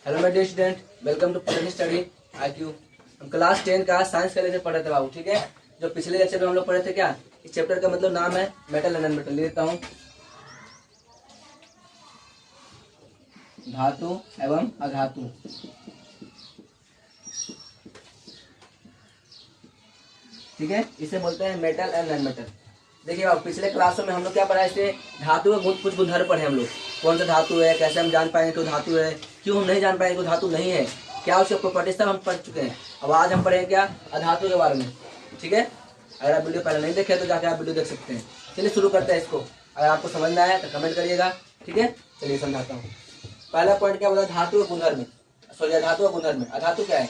Hello my dear student, welcome to plain study IQ। हम class 10 का science का lecture पढ़ रहे थे बाबू। ठीक है, जो पिछले लेक्चर में हम लोग पढ़े थे, क्या इस चैप्टर का मतलब नाम है मेटल एंड नॉन मेटल। ले लेता हूँ, धातु एवं अधातु। ठीक है, इसे बोलते हैं मेटल एंड नॉन मेटल। देखिए बाबू, पिछले क्लासों में हम लोग क्या पढ़ा, इससे धातु के कुछ गुणधर्म पढ़े हम लोग। कौन सा धातु है, कैसे हम जान पाएंगे कि धातु है, क्यों हम नहीं जान पाएंगे कि धातु नहीं है, क्या उसके प्रॉपर्टीज सब हम पढ़ चुके हैं। अब आज हम पढ़ेंगे क्या, अधातु के बारे में। ठीक है, अगर आप वीडियो पहले नहीं देखे तो जाके आप वीडियो देख सकते हैं। चलिए शुरू करते हैं इसको। अगर आपको समझ में आया तो कमेंट करिएगा। ठीक है, चलिए समझाता हूँ। पहला पॉइंट क्या बोला, धातु के गुणधर्म। सॉरी, अधातु का गुणधर्म। अधातु क्या है,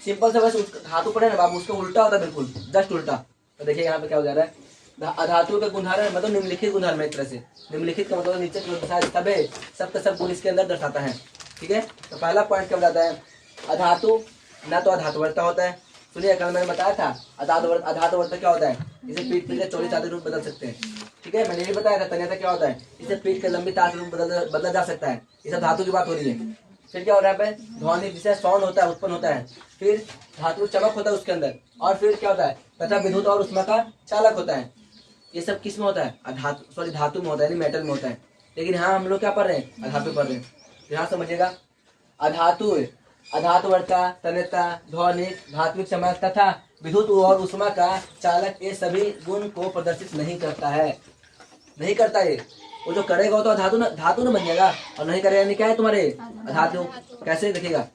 सिंपल से बस धातु पढ़े ना बाबू, उसका उल्टा होता है, बिल्कुल जस्ट उल्टा। तो देखिए यहाँ पे क्या हो जा रहा है, अधातु के गुणधर्म मतलब निम्नलिखित गुणधर्म है। एक तरह से निम्नलिखित का मतलब नीचे सब है, सबका सब गुण इसके अंदर दर्शाता है। ठीक है, तो पहला पॉइंट क्या बताता है, अधातु ना तो अधातुवर्ता होता है। सुनिए, कल मैंने बताया था अधातुवर्ता क्या होता है, इसे पीट के चौड़ी तार रूप बदल सकते हैं। ठीक है, मैंने ये बताया था। तन्यता क्या होता है, इसे पीट के लंबी तार रूप बदला जा सकता है। ये सब धातु की बात हो रही है। फिर क्या हो रहा है, ध्वनि जिसे साउंड होता है उत्पन्न होता है। फिर धातु चमक होता है उसके अंदर, और फिर क्या होता है, तथा विद्युत और उष्मा का चालक होता है। ये सब किस में होता है, धातु में होता है, यानी मेटल में होता है। लेकिन यहाँ हम लोग क्या पढ़ रहे हैं, अधातु पढ़ रहे हैं। यहाँ समझिएगा, अधातु अधातुवर्ता, तन्यता, ध्वनिक, धात्विक चमक तथा विद्युत और उष्मा का चालक, ये सभी गुण को प्रदर्शित नहीं करता है। नहीं करता ये, वो जो करेगा वो तो धातु न बन जाएगा, और नहीं करेगा यानी क्या है तुम्हारे अधातु। कैसे देखिएगा,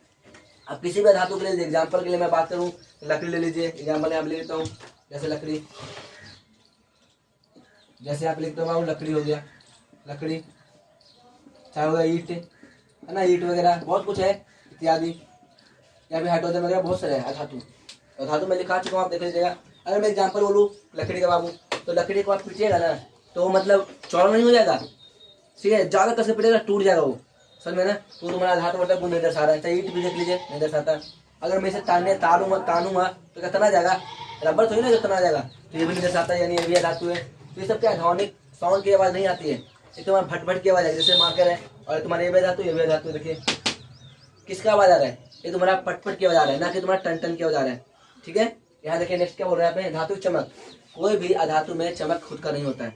अब किसी भी धातु के लिए एग्जाम्पल के लिए मैं बात करूँ, लकड़ी ले लीजिए। एग्जाम्पल यहाँ ले लेता हूँ, जैसे लकड़ी, जैसे आप लिखते हो लकड़ी हो गया, लकड़ी चाहे होगा ईट है ना, ईट वगैरह बहुत कुछ है इत्यादि। या फिर हाइड्रोजन वगैरह बहुत सारे है अधातु। तो धातु में लिखा चुका हूँ, आप देख लीजिएगा। अगर मैं एग्जाम्पल बोलूँ लकड़ी का बाबू, तो लकड़ी को आप पीटिएगा ना तो मतलब चौड़ा नहीं हो जाएगा। ठीक है, ज्यादा कैसे पीटेगा, टूट जाएगा वो, समझ में ना। तो तुम्हारा अधातुवर्ता गुण नहीं दर्शा रहा है। ईट भी देख लीजिए, नहीं दर्शाता। अगर मैं इसे तानूंगा तो क्या तना जाएगा, रबर थोड़ी ना जो तना जाएगा। तो ये भी नहीं दर्शाता, यानी ये भी अधातु है। तो ये सब क्या, ध्वनिक साउंड की आवाज नहीं आती है, ये तुम्हारा भट भट की आवाज है, जैसे मार्कर है। और तुम्हारे ये भी धातु, ये भी धातु। देखिए किसका आवाज आ रहा है, ये तुम्हारा पटपट की आवाज आ रहा है, ना कि तुम्हारा टन टन की आवाज आ रहा है। ठीक है, यहाँ देखिए नेक्स्ट क्या बोल रहा है, धातु चमक। कोई भी अधातु में चमक खुद का नहीं होता है,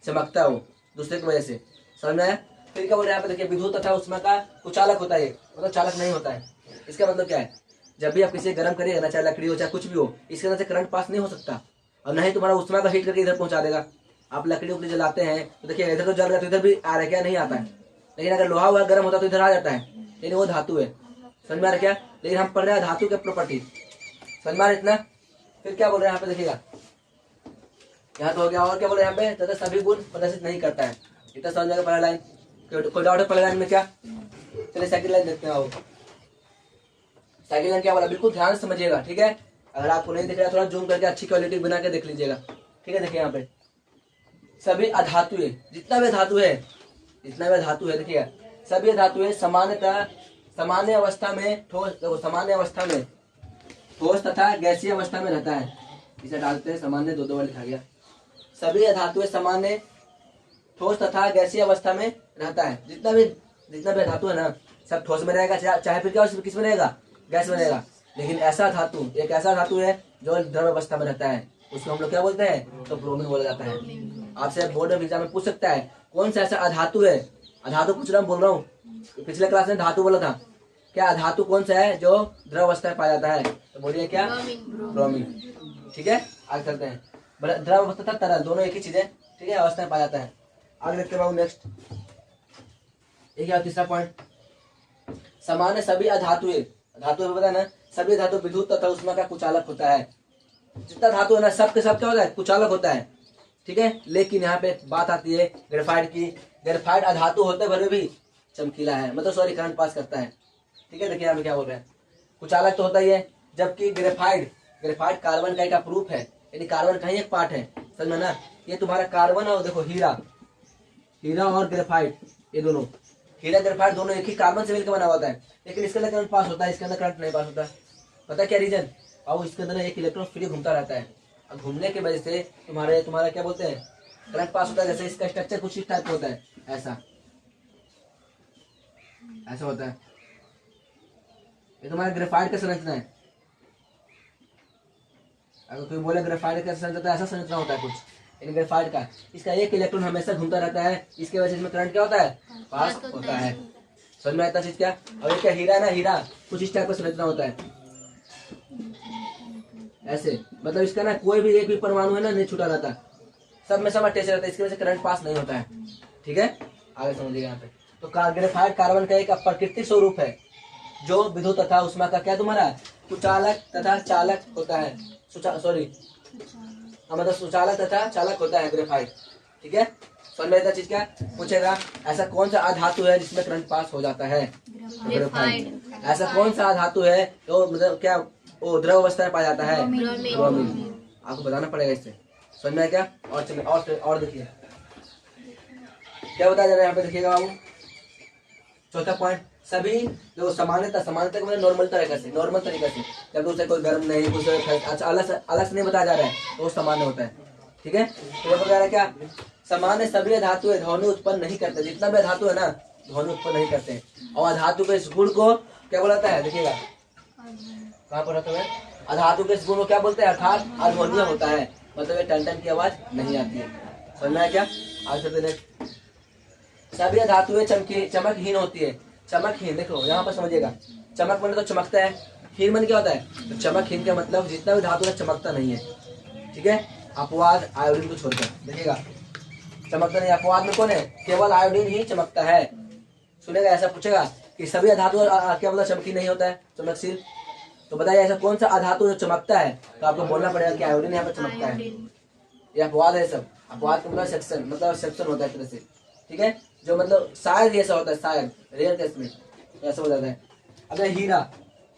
चमकता है वो दूसरे की वजह से, समझ में आया। फिर क्या बोल रहा है, देखिए विद्युत तथा उष्मा का कुचालक होता है, मतलब चालक नहीं होता है। इसका मतलब क्या है, जब भी आप किसी गर्म करिएगा ना, चाहे लकड़ी हो चाहे कुछ भी हो, इसके अंदर से करंट पास नहीं हो सकता, और नहीं तुम्हारा उष्मा का हीट करके इधर पहुंचा देगा। आप लकड़ी उकड़ी जलाते हैं तो देखिए इधर तो जल रहा है, तो इधर भी आ रहा है क्या, नहीं आता है। लेकिन अगर लोहा हुआ गर्म होता है तो इधर आ जाता है, लेकिन वो धातु है, समझ में आ रहा क्या। लेकिन हम पढ़ रहे हैं धातु के प्रॉपर्टी, समझ में आ रहा इतना। फिर क्या बोल रहे हैं यहाँ पे देखिएगा, यहाँ तो हो गया। और क्या बोल रहे हैं यहाँ पे, तथा सभी गुण प्रदर्शित नहीं करता है। इतना समझ में पहला लाइन, कोई डाउट है पहला लाइन में क्या। चलिए सेकंड लाइन देखते हैं। आओ, सेकंड लाइन क्या बोला, बिल्कुल ध्यान से समझिएगा। ठीक है, अगर आपको नहीं दिख रहा है थोड़ा जूम करके अच्छी क्वालिटी बना के देख लीजिएगा। ठीक है, देखिए यहाँ पे सभी अधातु है, जितना भी धातु है, जितना भी धातु है, देखिए सभी धातु है सामान्यतः सामान्य अवस्था में ठोस, सामान्य अवस्था में ठोस तथा गैसीय अवस्था में रहता है। इसे डालते हैं सामान्य, दो बार लिखा गया। सभी धातु सामान्य ठोस तथा गैसीय अवस्था में रहता है। जितना भी धातु है ना, सब ठोस में रहेगा, चाहे फिर क्या किस में रहेगा, गैस में रहेगा। लेकिन ऐसा धातु, एक ऐसा धातु है जो द्रव अवस्था में रहता है, उसको हम लोग क्या बोलते हैं, तो ब्रोमीन बोला जाता है। आपसे बोर्ड में एग्जाम में पूछ सकता है कौन सा ऐसा अधातु है, अधातु पूछ रहा हूँ, बोल रहा हूँ। पिछले क्लास में धातु बोला था, क्या अधातु कौन सा है जो द्रव अवस्था में पाया जाता है, तो बोलिए क्या, ब्रोमीन। ठीक है, आगे चलते हैं। द्रव अवस्था था तरल, दोनों एक ही चीज है। ठीक है, अवस्था में पाया जाता है। आगे देखते हैं नेक्स्ट, एक तीसरा पॉइंट, सामान्य सभी अधातु, धातु में पता ना, सभी धातु विद्युत तथा उष्मा का कुचालक होता है। जितना धातु है ना, सब के सब क्या होता है, कुचालक होता है। ठीक है, लेकिन यहाँ पे बात आती है ग्रेफाइट की। ग्रेफाइट अधातु होते भले भी चमकीला है, मतलब सॉरी करंट पास करता है। ठीक है, देखिए यहाँ पे क्या बोल रहे हैं, कुचालक तो होता ही है, जबकि ग्रेफाइट कार्बन का एक प्रूफ है, यानी कार्बन का ही एक पार्ट है, समझ में ना। ये तुम्हारा कार्बन और देखो हीरा और ग्रेफाइट, ये दोनों हीरा ग्रेफाइट दोनों एक ही कार्बन से मिलकर बना होता है, लेकिन इसके अंदर करंट पास होता है, इसके अंदर करंट नहीं पास होता। पता क्या रीजन, और इसके अंदर एक इलेक्ट्रॉन फ्री घूमता रहता है, और घूमने की वजह से तुम्हारा क्या बोलते हैं, करंट पास होता है। जैसे इसका स्ट्रक्चर कुछ इस टाइप का होता है, ऐसा होता है। ये तुम्हारा ग्रेफाइट का संरचना है। अगर कोई बोले ग्रेफाइट का संरचना तो ऐसा संरचना होता है कुछ इन ग्रेफाइट का, इसका एक इलेक्ट्रॉन हमेशा घूमता रहता है, इसके वजह से इसमें करंट क्या होता है, पास होता है। समझ में आता चीज क्या। और ये क्या हीरा है ना, हीरा कुछ इस टाइप का संरचना होता है ऐसे, मतलब इसका ना कोई भी एक भी परमाणु है ना नहीं छूटा रहता, सब में सब अटैच रहता है, इसकी वजह से करंट पास नहीं होता है। ठीक है, आगे समझिएगा यहाँ पे। तो ग्रेफाइट कार्बन का एक प्राकृतिक स्वरूप है जो विद्युत तथा उष्मा का क्या तुम्हारा सुचालक तथा चालक होता है। मतलब सुचालक तथा चालक होता है ग्रेफाइट। ठीक है, समझ में आता चीज क्या पूछेगा, ऐसा कौन सा अधातु है जिसमें करंट पास हो जाता है, ग्रेफाइट। ऐसा कौन सा अधातु है तो मतलब क्या वो द्रव अवस्था में पाया जाता है, ब्रोमीन। आपको बताना पड़ेगा इससे, समझ में आया क्या। और चलिए और देखिए क्या बताया जा रहा है यहाँ पे, देखिएगा बाबू चौथा पॉइंट। सभी जो समानता का मतलब नॉर्मल तरीके से, नॉर्मल तरीके से, जब उसे कोई गर्म नहीं कुछ अच्छा अलग से नहीं बताया जा रहा है तो वो सामान्य होता है। ठीक है, तो ये बता रहा है क्या, सामान्य सभी धातु ध्वनि उत्पन्न नहीं करते, जितना भी धातु है ना ध्वनि उत्पन्न नहीं करते। और अधातु के इस गुण को क्या बोलाता है, देखिएगा कहाँ पर रहता है, अधातु के इस गुण को क्या बोलते हैं, अर्थात अध्वनीय होता है, मतलब ये टन की आवाज नहीं आती है। समझना है क्या। आगे चलते नेक्स्ट। सभी धातुएं चमकहीन होती है। चमकहीन देखो यहाँ पर समझिएगा, चमक मन तो चमकता है, हीन मन क्या होता है, तो चमकहीन का मतलब जितना भी धातु है चमकता नहीं है। ठीक है, अपवाद आयोडीन को छोड़कर देखिएगा चमकता नहीं, अपवाद में कौन है, केवल आयोडीन ही चमकता है। सुनेगा ऐसा पूछेगा कि सभी अधातु क्या मतलब चमकी नहीं होता है, चमकशील। तो बताइए ऐसा कौन सा अधातु जो चमकता है, तो आपको बोलना पड़ेगा कि आयोडीन यहाँ पर चमकता है। ये अपवाद है सब, अपवाद का मतलब सेक्शन, मतलब सेक्शन होता है एक तरह से। ठीक है, जो मतलब शायद ऐसा होता है, शायद रेयर केस में ऐसा हो जाता है। अब हीरा,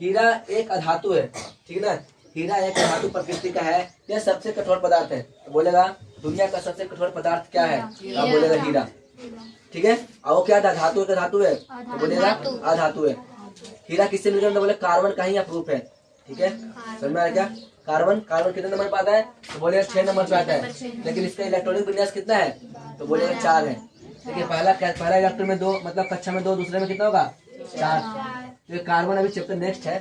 हीरा एक अधातु है। ठीक है ना, हीरा एक धातु प्रकृति का है, यह सबसे कठोर पदार्थ है। तो बोलेगा दुनिया का सबसे कठोर पदार्थ क्या है, तो बोलेगा हीरा। ठीक है, और वो क्या था, धातु का धातु है, तो बोलेगा अधातु है। हीरा किससे मिलकर, तो बोले कार्बन का ही अप्रूप है। ठीक है, समझ में आ रहा क्या, कार्बन कितने नंबर पर आता है, तो बोलेगा 6 नंबर पे आता है, लेकिन इसका इलेक्ट्रॉनिक विन्यास कितना है, तो बोलेगा 4 है। देखिए पहला इलेक्ट्रॉन में 2, मतलब कक्षा में 2, दूसरे में कितना होगा 4। तो ये कार्बन अभी चैप्टर नेक्स्ट है,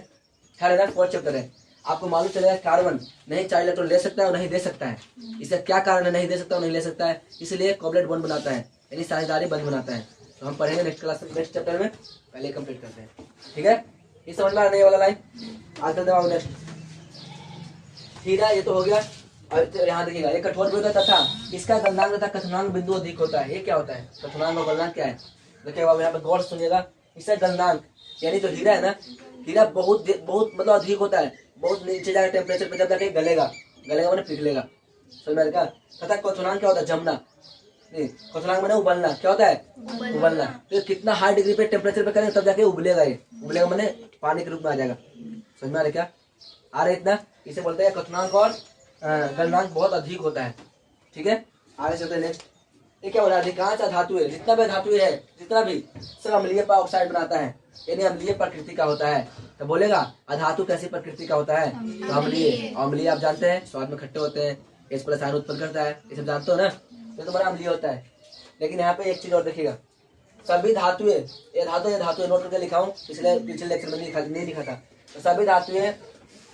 खैर 4th चैप्टर है। आपको मालूम चलेगा कार्बन नहीं 4 इलेक्ट्रॉन ले सकता है और नहीं दे सकता है। इसका क्या कारण है नहीं दे सकता और नहीं ले सकता है, इसलिए कोवलेंट बॉन्ड बनाता है, यानी साझेदारी बंध बनाता है। तो हम पढ़ेंगे नेक्स्ट क्लास में, नेक्स्ट चैप्टर में, पहले कंप्लीट करते हैं। ठीक है, ये समझ में आने वाला लाइन। आगे चलते नेक्स्ट। हीरा ये तो हो गया। और यहाँ देखिएगा ये कठोर विद्युत तथा इसका गलनांक तथा कथनांक बिंदु अधिक होता है। ये क्या होता है, कथनांक और गलनांक क्या है, देखिए बाबू यहाँ पे गौर सुनिएगा। इसका गलनांक यानी जो हीरा है ना, हीरा बहुत मतलब अधिक होता है, बहुत नीचे जाकर टेम्परेचर पे जब जाके गलेगा मैंने पिघलेगा, समझ में आया। तथा क्वथनांक क्या होता है, जमना। नहीं, क्वथनांक मैंने उबलना, क्या होता है, उबलना। तो कितना हाई डिग्री पे टेम्परेचर पे करेंगे तब जाके उबलेगा, ये उबलेगा मैंने पानी के रूप में आ जाएगा। समझ में आ रहा क्या, आ रहा इतना, इसे बोलते हैं क्वथनांक और गलनांक बहुत अधिक होता है। ठीक है, आगे चलते हैं नेक्स्ट। ये क्या हो रहा है, अधिकांश धातु है, जितना भी धातु है, जितना भी सब अम्लीय ऑक्साइड बनाता है, यानी अम्लीय प्रकृति का होता है। तो बोलेगा अधातु कैसी प्रकृति का होता है, तो अम्लीय। अम्लीय आप जानते हैं स्वाद में खट्टे होते हैं, H+ आयन उत्पन्न करता है, ये सब जानते हो ना, तो तुम्हारा अम्लीय होता है। लेकिन यहाँ पे एक चीज और देखिएगा, सभी धातुएं, ये धातु नोट करके लिखा हूँ, पिछले लेक्चर में नहीं लिखा था। तो सभी धातुएं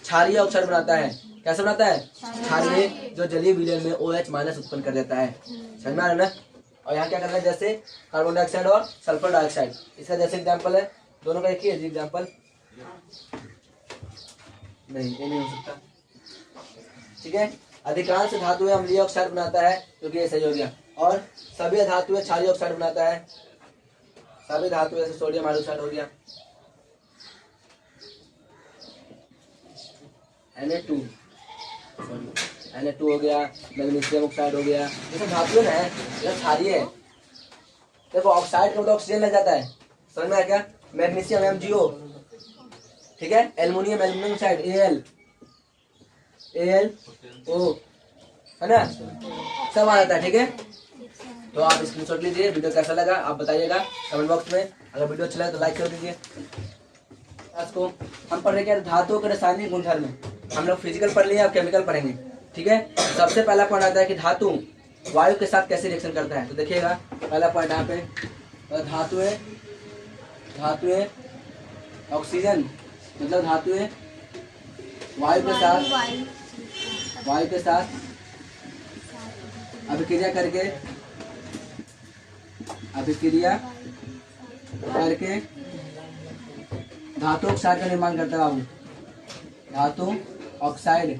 क्षारीय ऑक्साइड बनाता है। कैसे बनाता है, क्षारीय, जो जलीय विलयन में OH- उत्पन्न कर देता है। समझ में आ रहा है ना। और यहाँ क्या करना है, जैसे कार्बन डाइऑक्साइड और सल्फर डाइऑक्साइड, इसका जैसे एग्जांपल है, दोनों का एक ही है एग्जांपल, नहीं ये नहीं हो सकता। ठीक है, अधिकांश धातुएं अम्लीय ऑक्साइड बनाता है, क्योंकि ये सही हो गया। और सभी धातुएं क्षारीय ऑक्साइड बनाता है, सभी धातुएं जैसे सोडियम हाइड्रोक्साइड हो गया, Na2 हो गया, मैग्नीशियम ऑक्साइड हो गया, ये सब धातु है, ये क्षारीय है। देखो ऑक्साइड का मतलब ऑक्सीजन लग जाता है, समझ में आया क्या। मैग्नीशियम MgO, ठीक है, एल्युमिनियम ऑक्साइड AlO, है ना, सब आ जाता है। ठीक है, तो आप स्क्रीनशॉट लीजिए। वीडियो कैसा लगा आप बताइएगा कमेंट बॉक्स में, अगर वीडियो अच्छा लगा तो लाइक कर दीजिए। आज को हम पढ़ रहे हैं धातुओं के रासायनिक गुणधर्म, हम लोग फिजिकल पढ़ लिए, आप केमिकल पढ़ेंगे। ठीक है, सबसे पहला पॉइंट आता है कि धातु वायु के साथ कैसे रिएक्शन करता है। तो देखिएगा पहला पॉइंट यहाँ पे, धातुएं ऑक्सीजन मतलब धातुएं वायु के साथ अभिक्रिया करके धातु ऑक्साइड का निर्माण करता है बाबू। धातु ऑक्साइड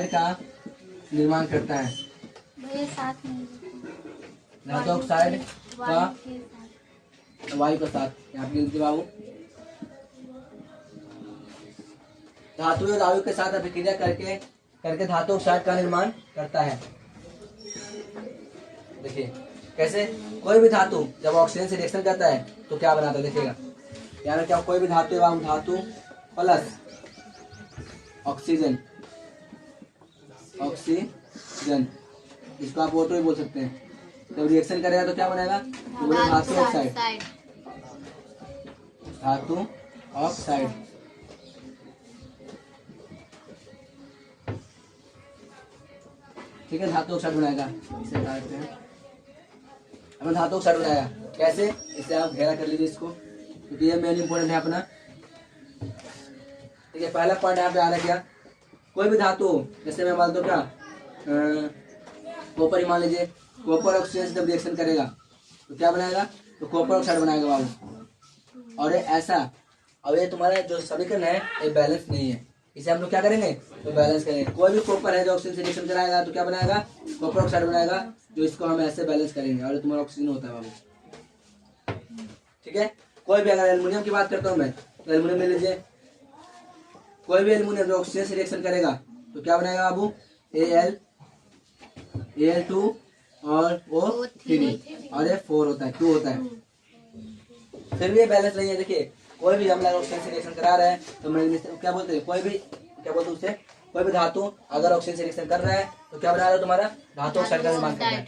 का निर्माण करता है। धातु ऑक्साइड का वायु के साथ, यहाँ पे लिखिए बाबू, धातु और वायु के साथ अभिक्रिया करके धातु ऑक्साइड का निर्माण करता है। देखिए कैसे, कोई भी धातु जब ऑक्सीजन से रिएक्शन करता है तो क्या बनाता है, देखिएगा यहाँ पे क्या, कोई भी धातु एवं धातु प्लस ऑक्सीजन, इसको आप O2 भी बोल सकते हैं। जब रिएक्शन करेगा तो क्या बनेगा, तो बोले धातु ऑक्साइड। ठीक है, धातु ऑक्साइड बनाएगा। इसे डालते हैं, अब धातु ऑक्साइड बनाएगा कैसे, इसे आप घेरा कर लीजिए इसको, क्योंकि ये मेन इंपॉर्टेंट है अपना। ठीक है, पहला पॉइंट यहाँ पे आ रहा है क्या, कोई भी धातु, जैसे मैं मान दो क्या, कॉपर ही मान लीजिए, कॉपर ऑक्सीजन से जब रिएक्शन करेगा तो क्या बनाएगा, तो कॉपर ऑक्साइड बनाएगा बाबू। और ऐसा, अब ये तुम्हारा जो समीकरण है ये बैलेंस नहीं है, इसे हम लोग क्या करेंगे, तो बैलेंस करेंगे। कोई भी कॉपर है जो ऑक्सीजन से रिएक्शन कराएगा तो क्या बनाएगा, कॉपर ऑक्साइड बनाएगा, जो इसको हम ऐसे बैलेंस करेंगे, और तुम्हारा ऑक्सीजन होता है बाबू। ठीक है, कोई भी, अगर एल्युमिनियम की बात करता हूँ मैं, तो एल्युमिनियम ले लीजिए, कोई भी एल्युमिनियम जो ऑक्सीजन से रिएक्शन करेगा तो क्या बनाएगा बाबू, Al2 और O3, और ये 4 होता है, 2 होता है। फिर भी ये बैलेंस नहीं है। देखिए कोई भी हम लोग ऑक्सीजन से रिएक्शन करा रहे हैं तो मैग्नीशियम क्या बोलते हैं, कोई भी क्या बोलते हैं उससे, कोई भी धातु अगर ऑक्सीजन से रिएक्शन कर रहा है तो क्या बना रहा है, तुम्हारा धातु ऑक्साइड का निर्माण कर रहा है।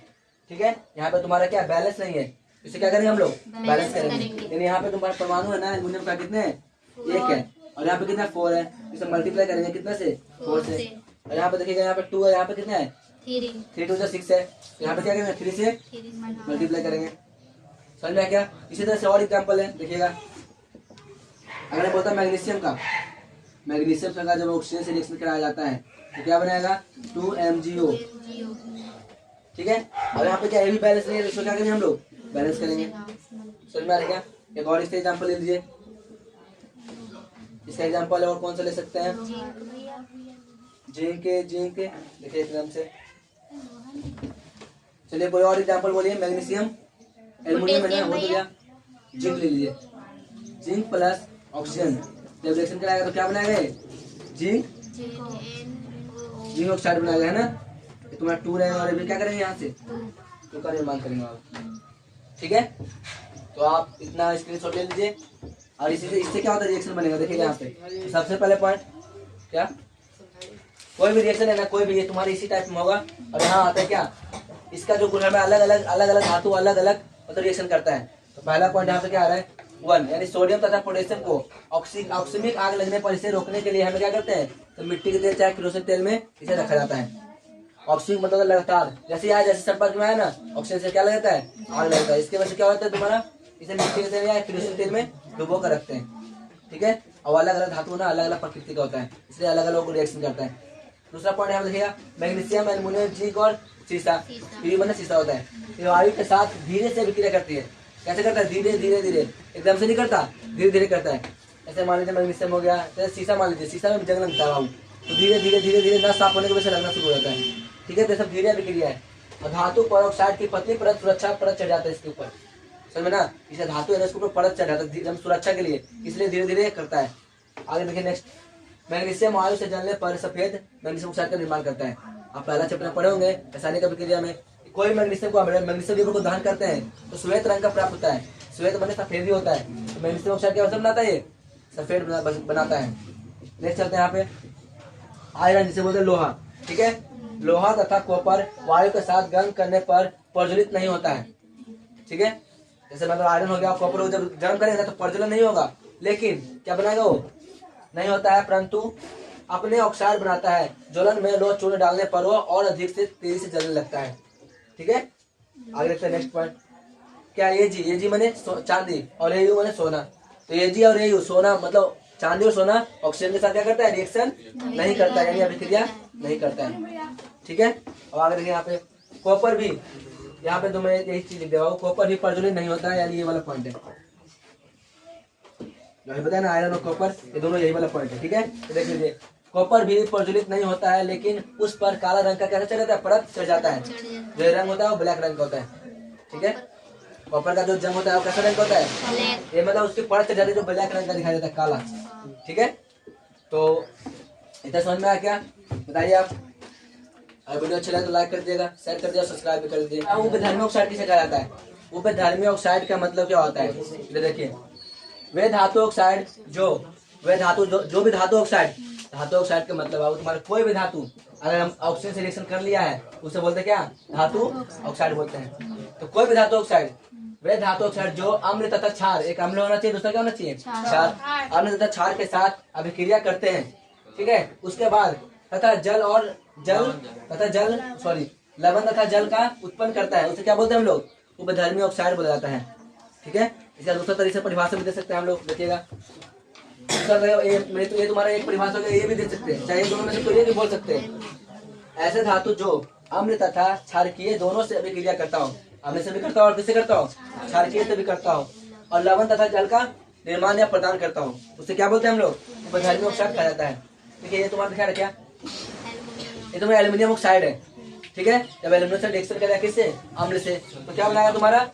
ठीक है, यहाँ पे तुम्हारा क्या बैलेंस नहीं है, इसे क्या करेंगे हम लोग, बैलेंस करेंगे। यानी यहाँ पे तुम्हारा परमाणु है ना एल्युमिनियम का, कितने हैं, 1 है, और यहाँ पे कितना 4 है, इसे मल्टीप्लाई करेंगे कितने से, 4 से। और यहाँ पे देखिएगा यहाँ पे 2 है, यहाँ पे कितना है, 3 2 6 है, यहाँ पे क्या करेंगे 3 से मल्टीप्लाई करेंगे। समझ में क्या, इसी तरह से और एग्जाम्पल है, देखिएगा अगर मैं बोलता मैग्नीशियम का जब ऑक्सीजन से रिएक्शन कराया जाता है तो क्या बनाएगा, 2MgO। ठीक है, और यहाँ पे क्या, ये भी बैलेंस नहीं है, इसको क्या करेंगे हम लोग, बैलेंस करेंगे। समझ में आ रहा है क्या, एक और इसका एग्जाम्पल ले लीजिए, इसका एग्जाम्पल और कौन सा ले सकते हैं, जिंक देखिए एकदम से। चलिए कोई और एग्जाम्पल बोलिए, मैग्नीशियम, एल्युमिनियम है हो तो गया, जिंक ले लीजिए, जिंक प्लस ऑक्सीजन जब रिएक्शन कराएगा तो क्या बनाएगा, जिंक ऑक्साइड बनाएगा, है ना। ये तुम्हारा 2 रहेगा, और अभी क्या करेंगे, यहाँ से 2 का निर्माण करेंगे आप। ठीक है, तो आप इतना स्क्रीनशॉट ले लीजिए, और इससे क्या होता है, रिएक्शन बनेगा। देखिए यहाँ पे सबसे पहले पॉइंट क्या, कोई भी रिएक्शन है ना, कोई भी, ये तुम्हारे इसी टाइप में होगा। और यहाँ आता है क्या, इसका जो गुणधर्म है, अलग अलग धातु अलग अलग मतलब रिएक्शन करता है। तो पहला पॉइंट यहाँ पे क्या आ रहा है, 1, यानी सोडियम तथा पोटेशियम को ऑक्सीमिक आग लगने पर इसे रोकने के लिए हमें क्या करते हैं, तो मिट्टी के तेल चाहे केरोसिन तेल में इसे रखा जाता है। ऑक्सीमिक मतलब लगातार, जैसे संपर्क में आया ना ऑक्सीजन से क्या लगता है, आग लगता है। इसके वजह से क्या होता है तुम्हारा, इसे मिट्टी के तेल या केरोसिन तेल में डुबो कर रखते हैं। ठीक है, और अलग अलग धातु ना अलग अलग प्रकृति का होता है, इसलिए अलग अलग रिएक्शन करता है। दूसरा पॉइंट यहाँ देखिएगा, मैग्नीशियम, एल्युमिनियम, जिंक और शीशा, शीशा होता है, ये वायु के साथ धीरे से विक्रिया करती है। कैसे करता है, धीरे धीरे, एकदम से नहीं करता, धीरे धीरे करता है। ऐसे मान लीजिए मैग्नीशियम हो गया, जैसे शीशा मान लीजिए, शीशा में जंग लगता है बाबू, तो धीरे धीरे न साफ होने की वजह से लगना शुरू हो जाता है। ठीक है, तो सब धीरे विक्रिया है। और धातु पर ऑक्साइड की पतली परत, सुरक्षा परत चढ़ जाता है इसके ऊपर, समझ ना, इसे धातु है इसके ऊपर परत चढ़ जाता है एकदम सुरक्षा के लिए, इसलिए धीरे धीरे करता है। आगे देखिए नेक्स्ट, मैग्नीशियम वायु से जलने पर सफेद मैग्नीशियम ऑक्साइड का निर्माण करता है। आप पहला चैप्टर पढ़े होंगे रासायनिक अभिक्रिया में, कोई मैग्नीशियम को दहन करते हैं तो श्वेत रंग का प्राप्त होता है, श्वेत बने सफेद ही होता है। तो मैग्नीशियम ऑक्साइड क्या बनाता है, ये सफेद बनाता है। नेक्स्ट चलते हैं यहाँ पे, आयरन जिसे बोलते हैं लोहा। ठीक है, लोहा तथा कॉपर वायु के साथ गर्म करने पर प्रज्वलित नहीं होता है। ठीक है, जैसे मतलब आयरन हो गया, कॉपर को जब गर्म करेगा तो प्रज्वलन नहीं होगा, लेकिन क्या बनाएगा, वो नहीं होता है, परंतु अपने ऑक्साइड बनाता है। ज्वलन में लोह चूर्ण डालने पर वो और अधिक से तेजी से जलने लगता है। ठीक है, आगे देखते हैं नेक्स्ट पॉइंट क्या, ये जी माने चांदी और ये माने सोना। तो Ag और Au सोना मतलब चांदी और सोना ऑक्सीजन के साथ क्या करता है, रिएक्शन नहीं करता है, यानी अभिक्रिया नहीं करता है। ठीक है। अब आगे देखिए यहाँ पे कॉपर भी, यहाँ पे तो मैं यही चीज लिख दे रहा हूँ, कॉपर भी प्रज्वलित नहीं होता है, यानी ये वाला पॉइंट है, बताया ना, आयरन और कॉपर ये दोनों यही वाला पॉइंट है। ठीक है। तो देख लीजिए कॉपर भी प्रज्वलित नहीं होता है, लेकिन उस पर काला रंग का कैसे चढ़ जाता है, परत चढ़ जाता है। जो रंग होता है वो ब्लैक रंग का होता है। ठीक है। कॉपर का जो जंग होता है वो कैसा रंग का होता है, ये मतलब उसकी परत चढ़ जाती है जो ब्लैक रंग का दिखाई देता है, काला। ठीक है। तो इतना समझ में आया क्या, बताइए आप। अगर वीडियो अच्छा लगे तो लाइक कर दीजिएगा, शेयर कर दीजिएगा, सब्सक्राइब भी कर दीजिएगा। उपधर्मी ऑक्साइड किसे कहा जाता है, उपधर्मी ऑक्साइड का मतलब क्या होता है, देखिए वे धातु ऑक्साइड जो भी धातु ऑक्साइड का मतलब है तुम्हारे कोई भी धातु अगर हम ऑक्सीजन से रिएक्शन कर लिया है उसे बोलते हैं क्या, धातु ऑक्साइड बोलते हैं। तो कोई भी धातु ऑक्साइड, वे धातु ऑक्साइड जो अम्ल तथा क्षार, एक अम्ल होना चाहिए दूसरा क्या होना चाहिए, क्षार, अम्ल तथा क्षार के साथ अभिक्रिया करते हैं। ठीक है। उसके बाद लवण तथा जल का उत्पन्न करता है, उसे क्या बोलते हैं हम लोग, उपधर्मी ऑक्साइड बोला जाता है। ठीक है। इसका दूसरा तरीके से परिभाषा भी दे सकते हैं हम लोग, देखिएगा। ये तुम्हारा एक परिभाषा है, ये भी दे सकते हैं, चाहे दोनों में से कोई भी बोल सकते हैं। ऐसे धातु जो अम्ल तथा क्षारकीय दोनों से अभिक्रिया करता हूँ, अम्ल से भी करता हूँ और किससे करता हूँ, क्षारकीय से भी करता हूँ, और लवण तथा जल का निर्माण या प्रदान करता हूँ, उसे क्या बोलते हैं हम लोग, उपधर्मी ऑक्साइड कहा जाता है। ठीक है। ये तुम्हारा दिखा रहा क्या, ये तुम्हारा एल्यूमिनियम ऑक्साइड है। ठीक है। जब एल्यूमिनियम से रिएक्शन करेगा किससे, अम्ल से, तो क्या बनाएगा तुम्हारा,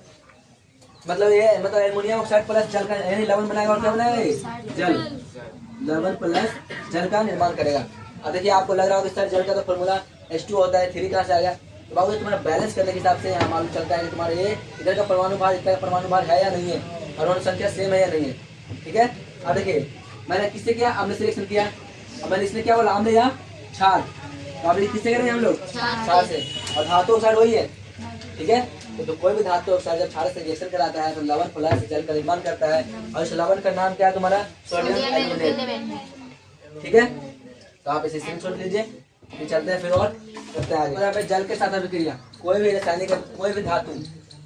मतलब ये मतलब एल्यूमिनियम ऑक्साइड प्लस जल का यानी लवण बनाएगा, और क्या बनाएगा, जल, लवण प्लस जल का निर्माण करेगा। अब देखिए आपको लग रहा होगा सर जल का तो फॉर्मूला H2 होता है, 3 कहाँ से आ गया, तो बाबू तुम्हारा बैलेंस करने के हिसाब से यहाँ मालूम चलता है कि तुम्हारे ये इधर का परमाणु भार इधर का परमाणु भार है या नहीं है, परमाणु संख्या सेम है या नहीं है। ठीक है। अब देखिए मैंने किससे किया, अम्ल से रिएक्शन किया, अब मैंने इसमें क्या बोला, अम्ल या क्षार, तो अब किससे करेंगे हम लोग, क्षार से, और धातु ऑक्साइड वही है। ठीक है। तो कोई भी धातु ऑक्साइड जब क्षार से रिएक्शन कराता है तो लवण प्लस जल का निर्माण करता है, और इस लवण का नाम क्या है तुम्हारा, सोडियम एल्यूमिनेट। ठीक है। तो आप इसे स्क्रीनशॉट लीजिए, फिर चलते हैं फिर और करते हैं आगे। यहाँ पे जल के साथ अभिक्रिया, कोई भी रासायनिक कोई भी धातु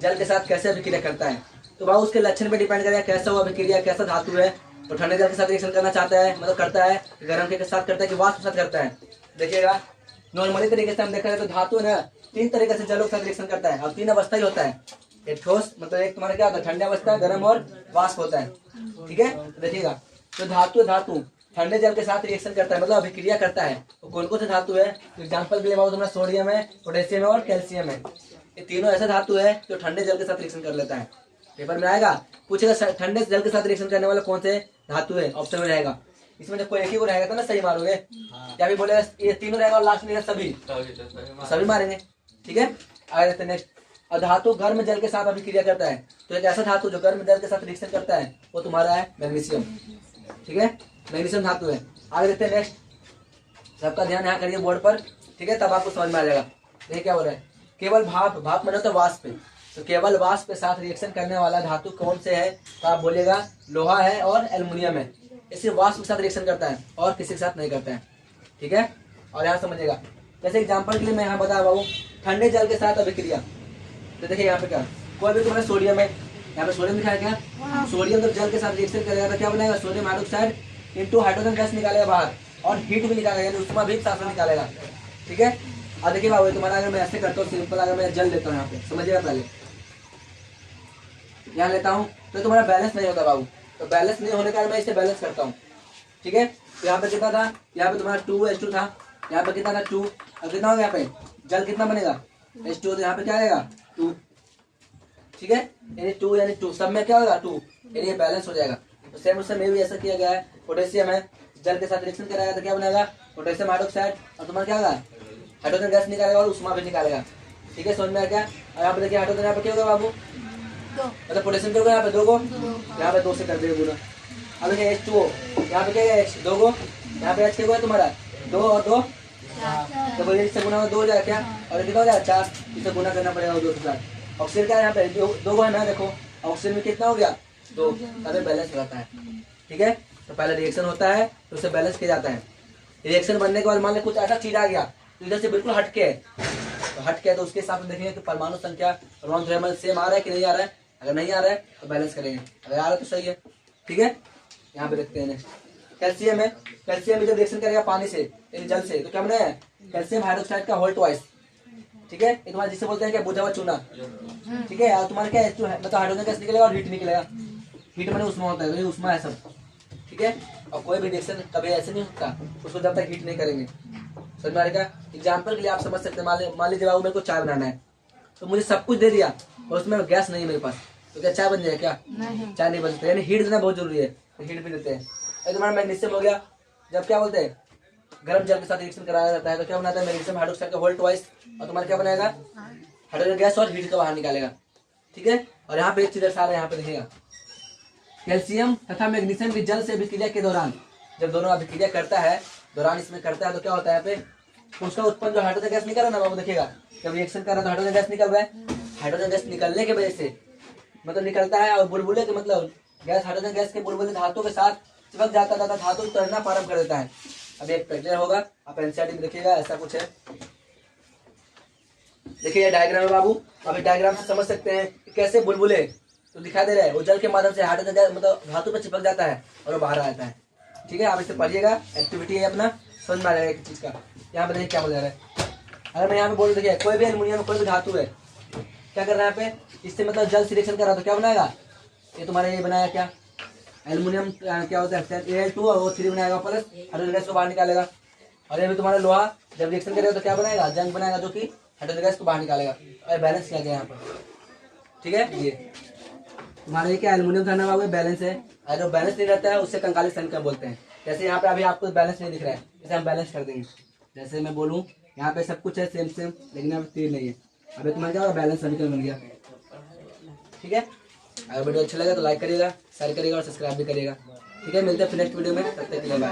जल के साथ कैसे अभिक्रिया करता है, तो भाई उसके लक्षण पे डिपेंड करेगा कैसा वो अभिक्रिया, कैसा धातु है। तो ठंडे जल के साथ रिएक्शन करना चाहता है, मतलब करता है, गर्म के साथ करता है कि वाष्प के साथ करता है। देखिएगा नॉर्मली तरीके से हम देखा जाए तो धातु ना 3 तरीके से जलों के साथ रिएक्शन करता है, और 3 अवस्था ही होता है, एक ठोस मतलब एक तुम्हारा क्या होता है, ठंडे अवस्था, गर्म और वाष्प होता है। ठीक है। देखिएगा तो धातु ठंडे जल के साथ रिएक्शन करता है, मतलब अभिक्रिया करता है। तो कौन कौन से धातु है, तो एग्जाम्पल के लिए बाबू तुम्हारा सोडियम है, पोटेशियम है और कैल्शियम है। ये तीनों ऐसा धातु है जो ठंडे जल के साथ रिएक्शन कर लेता है। पेपर में आएगा पूछेगा ठंडे जल के साथ रिएक्शन करने वाला कौन से धातु है, ऑप्शन में रहेगा। इसमें जब कोई एक ही को रहेगा तो ना सही मारोगे, या भी बोलेगा ये तीनों रहेगा और लास्ट में सभी मारेंगे। ठीक है। आगे नेक्स्ट, धातु गर्म जल के साथ अभिक्रिया करता है, तो एक ऐसा धातु जो गर्म जल के साथ रिएक्शन करता है वो तुम्हारा है मैग्नीशियम। ठीक है। मैग्नीशियम धातु है। आगे देखते हैं नेक्स्ट, सबका ध्यान यहाँ करिए बोर्ड पर। ठीक है। तब आपको समझ में आ जाएगा। देखिए क्या हो रहा है, केवल भाप माने तो वाष्प, तो केवल वाष्प के साथ रिएक्शन करने वाला धातु कौन से है, तो आप बोलिएगा लोहा है और एल्युमिनियम है। इसे वाष्प के साथ रिएक्शन करता है और किसी के साथ नहीं करता है। ठीक है। और यहाँ समझिएगा, जैसे एग्जांपल के लिए मैं यहाँ बता रहा हूँ ठंडे जल के साथ अभिक्रिया, तो देखिए यहाँ पे क्या, कोई भी तुम्हारा सोडियम है, यहाँ पे सोडियम दिखाया क्या, सोडियम जब जल के साथ रिएक्शन करेगा तो क्या बनाएगा, sodium hydroxide into hydrogen gas निकालेगा बाहर, और हीट भी निकालेगा, यानी उष्मा भी साथ में निकालेगा। ठीक है। अब देखिए बाबू तुम्हारा अगर मैं ऐसे करता हूँ सिंपल, अगर मैं जल लेता हूँ यहाँ पे, समझिएगा पहले यहाँ लेता हूँ तो तुम्हारा बैलेंस नहीं होता बाबू, तो बैलेंस नहीं होने के कारण मैं इसे बैलेंस करता हूँ। ठीक है। तो यहाँ पे कितना था, यहाँ पे तुम्हारा 2H2 था, यहाँ पे कितना था 2, अब कितना होगा यहाँ पे जल कितना बनेगा H2, तो यहाँ पे क्या आएगा 2। ठीक है। यानी 2 यानी 2 सब में क्या होगा 2, यानी ये बैलेंस हो जाएगा। तो सेम उससे में भी ऐसा किया गया है, पोटेशियम है जल के साथ रिएक्शन कराएगा तो क्या बनेगा पोटेशियम हाइड्रोक्साइड, और तुम्हारा क्या होगा हाइड्रोजन गैस निकालेगा और उष्मा भी निकालेगा। ठीक है। समझ में आ गया। और यहाँ पे देखिए हाइड्रोजन यहाँ पे क्या होगा बाबू, मतलब पोटेशियम क्या होगा यहाँ पे 2 को, यहाँ पे 2 से कर देगा पूरा। अब देखिए H2O यहाँ पे क्या है 2 को, यहाँ पे H क्या हुआ तुम्हारा 2 और 2, तो बोलिए इससे गुना में 2 हो जाएगा क्या, और कितना हो जाएगा 4, इसे गुना करना पड़ेगा 2 के साथ। ऑक्सीजन क्या है यहाँ पे 2 है ना, देखो ऑक्सीजन में कितना हो गया 2, तभी बैलेंस रहता है। ठीक है। तो पहले रिएक्शन होता है तो उसे बैलेंस किया जाता है। रिएक्शन बनने के बाद मान लो कुछ ऐसा चीज आ गया तो इधर से बिल्कुल हटके है, तो हटके है तो उसके हिसाब से देखेंगे कि परमाणु संख्या परमाणु द्रव्यमान सेम आ रहा है कि नहीं आ रहा है। अगर नहीं आ रहा है तो बैलेंस करेंगे, अगर आ रहा है तो सही है। ठीक है, यहाँ पे देखते हैं। कैल्शियम है, कैल्शियम भी जब रिएक्शन करेगा पानी से यानी जल से तो क्या बनाया है, कैल्शियम हाइड्रोक्साइड का होल ट्वाइस। ठीक है, ये तुम्हारा जिसे बोलते हैं क्या, बुझा हुआ चूना। ठीक है, और तुम्हारा क्या है, मतलब हाइड्रोजन गैस निकलेगा और हीट निकलेगा। हीट मैंने उष्मा होता है, तो ये उष्मा है सब। ठीक है, और कोई भी रिएक्शन कभी ऐसे नहीं होता उसको जब तक हीट नहीं करेंगे। समझ में आ रहा है? एग्जाम्पल के लिए आप समझ सकते हैं, मान लीजिए बाबू मेरे को चाय बनाना है, तो मुझे सब कुछ दे दिया और उसमें गैस नहीं है मेरे पास, तो क्या चाय बन जाएगा क्या? नहीं, चाय नहीं बनती। यानी हीट देना बहुत जरूरी है, तो हीट भी देते हैं। तुम्हारा मैग्नीशियम हो गया, जब क्या बोलते हैं गर्म जल के साथ रिएक्शन कराया जाता है तो क्या बनाता है, मैग्नीशियम हाइड्रोक्साइड का होल ट्वाइस, और तुम्हारा क्या बनाएगा, हाइड्रोजन गैस और हीट को बाहर निकालेगा। ठीक है, और यहाँ पे एक चीज दर्शा रहा है, यहाँ पे देखिएगा, कैल्शियम तथा मैग्नीशियम की जल से अभिक्रिया के दौरान, जब दोनों अभिक्रिया करता है दौरान इसमें करता है तो क्या होता है, यहाँ पे उसका उत्पन्न जो हाइड्रोजन गैस निकल रहा है ना बाबू, देखिएगा जब रिएक्शन कर रहा है तो हाइड्रोजन गैस निकल रहा है। हाइड्रोजन गैस निकलने की वजह से मतलब निकलता है, और बुलबुले के मतलब गैस, हाइड्रोजन गैस के बुलबुले धातु के साथ चिपक जाता था, धातु तैरना प्रारंभ कर देता है। अब एक क्लियर होगा, आप एनसीईआरटी में देखिएगा ऐसा कुछ है। देखिए ये डायग्राम है बाबू, अभी डायग्राम से समझ सकते हैं कि कैसे बुलबुले तो दिखाई दे रहे हैं, वो जल के माध्यम से हाइड्रोजन गैस मतलब धातु पर चिपक जाता है और वो बाहर आ जाता है। ठीक है, आप इसे पढ़िएगा, एक्टिविटी है अपना, समझ में आ जाएगा एक चीज का। यहाँ पे देखिए क्या बोल रहा है, अगर मैं यहाँ पे बोल देखिए कोई भी एल्युमिनियम कोई भी धातु है, क्या कर रहा है यहाँ पे, इससे मतलब जल से रिएक्शन कर रहा है तो क्या बनाएगा, ये तुम्हारा ये बनाया क्या, एल्युमिनियम क्या होता है Al2 और O3 बनाएगा प्लस हाइड्रोजन गैस को बाहर निकालेगा। और ये भी तुम्हारा लोहा जब रिएक्शन करेगा तो क्या बनाएगा, जंग बनाएगा जो कि हाइड्रोजन गैस को बाहर निकालेगा। और बैलेंस किया गया यहाँ पर। ठीक है, ये तुम्हारा ये क्या एल्युमिनियम था ना बाबू, बैलेंस है, और जो बैलेंस नहीं रहता है उससे कंकाली संख्या बोलते हैं। जैसे यहाँ पे अभी आपको बैलेंस नहीं दिख रहा है, जैसे हम बैलेंस कर देंगे, जैसे मैं बोलूँ यहाँ पे सब कुछ है सेम सेम, लेकिन यहाँ पे तीर नहीं है, अभी तुम्हारा क्या बैलेंस समीकरण बन गया। ठीक है, अगर वीडियो अच्छा लगा तो लाइक करिएगा, शेयर करिएगा और सब्सक्राइब भी करिएगा। ठीक है, मिलते हैं फिर नेक्स्ट वीडियो में, तब तक के लिए बाय।